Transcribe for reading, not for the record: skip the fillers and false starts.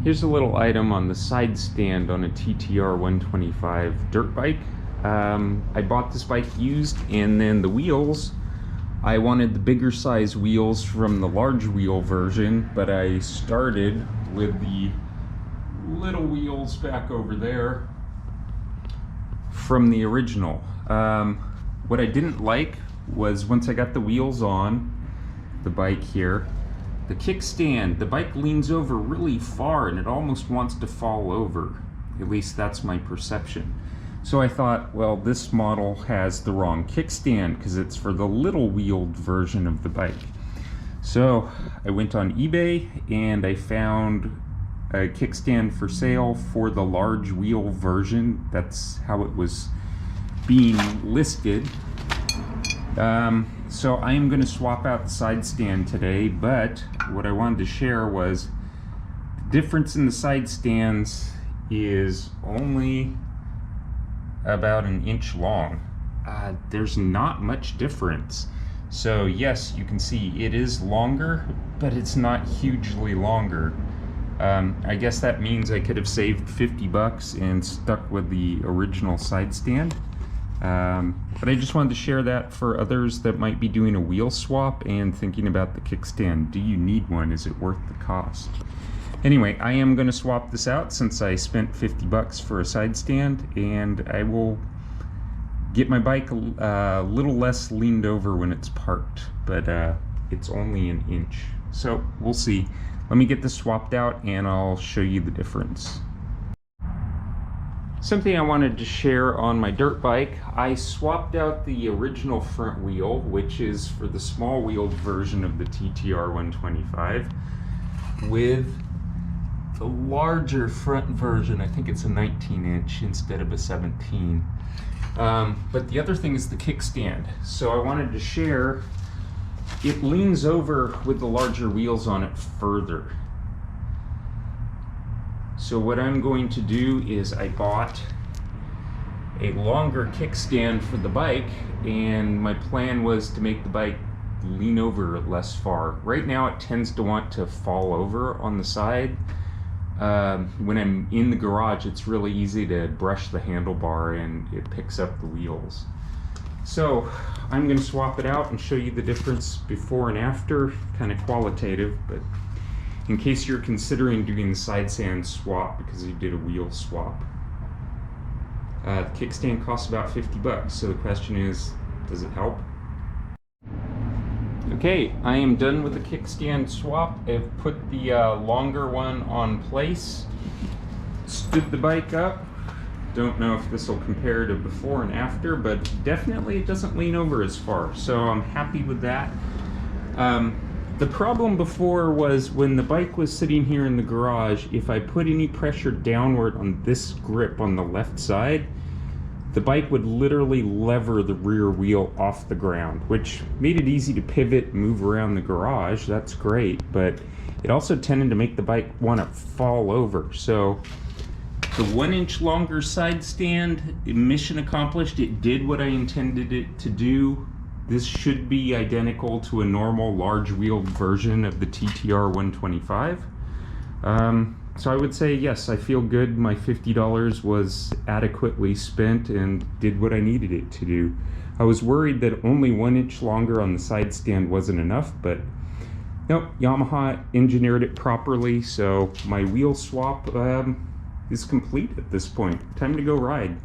Here's a little item on the side stand on a TTR125 dirt bike. I bought this bike used, and then the wheels, I wanted the bigger size wheels from the large wheel version, but I started with the little wheels back over there from the original. What I didn't like was once I got the wheels on the bike here, the kickstand, the bike leans over really far and it almost wants to fall over. At least that's my perception. So I thought, well, this model has the wrong kickstand because it's for the little wheeled version of the bike. So I went on eBay and I found a kickstand for sale for the large wheel version. That's how it was being listed. So I am going to swap out the side stand today, but what I wanted to share was the difference in the side stands is only about an inch long. There's not much difference. So yes, you can see it is longer, but it's not hugely longer. I guess that means I could have saved 50 bucks and stuck with the original side stand. But I just wanted to share that for others that might be doing a wheel swap and thinking about the kickstand. Do you need one? Is it worth the cost? Anyway, I am going to swap this out since I spent 50 bucks for a side stand, and I will get my bike a little less leaned over when it's parked, but it's only an inch. So we'll see. Let me get this swapped out and I'll show you the difference. Something I wanted to share on my dirt bike, I swapped out the original front wheel, which is for the small wheeled version of the TTR125, with the larger front version. I think it's a 19-inch instead of a 17. But the other thing is the kickstand. So I wanted to share, it leans over with the larger wheels on it further. So what I'm going to do is I bought a longer kickstand for the bike, and my plan was to make the bike lean over less far. Right now it tends to want to fall over on the side. When I'm in the garage, it's really easy to brush the handlebar and it picks up the wheels. So I'm going to swap it out and show you the difference before and after, kind of qualitative, but in case you're considering doing the side stand swap because you did a wheel swap. The kickstand costs about 50 bucks, so the question is, does it help? Okay, I am done with the kickstand swap. I've put the longer one on place, stood the bike up. Don't know if this will compare to before and after, but definitely it doesn't lean over as far, so I'm happy with that. The problem before was when the bike was sitting here in the garage, if I put any pressure downward on this grip on the left side, the bike would literally lever the rear wheel off the ground, which made it easy to pivot and move around the garage. That's great, but it also tended to make the bike want to fall over. So the 1 inch longer side stand, mission accomplished. It did what I intended it to do. This should be identical to a normal large wheeled version of the TTR125. So I would say yes, I feel good. My $50 was adequately spent and did what I needed it to do. I was worried that only 1 inch longer on the side stand wasn't enough, but nope, Yamaha engineered it properly, so my wheel swap is complete at this point. Time to go ride.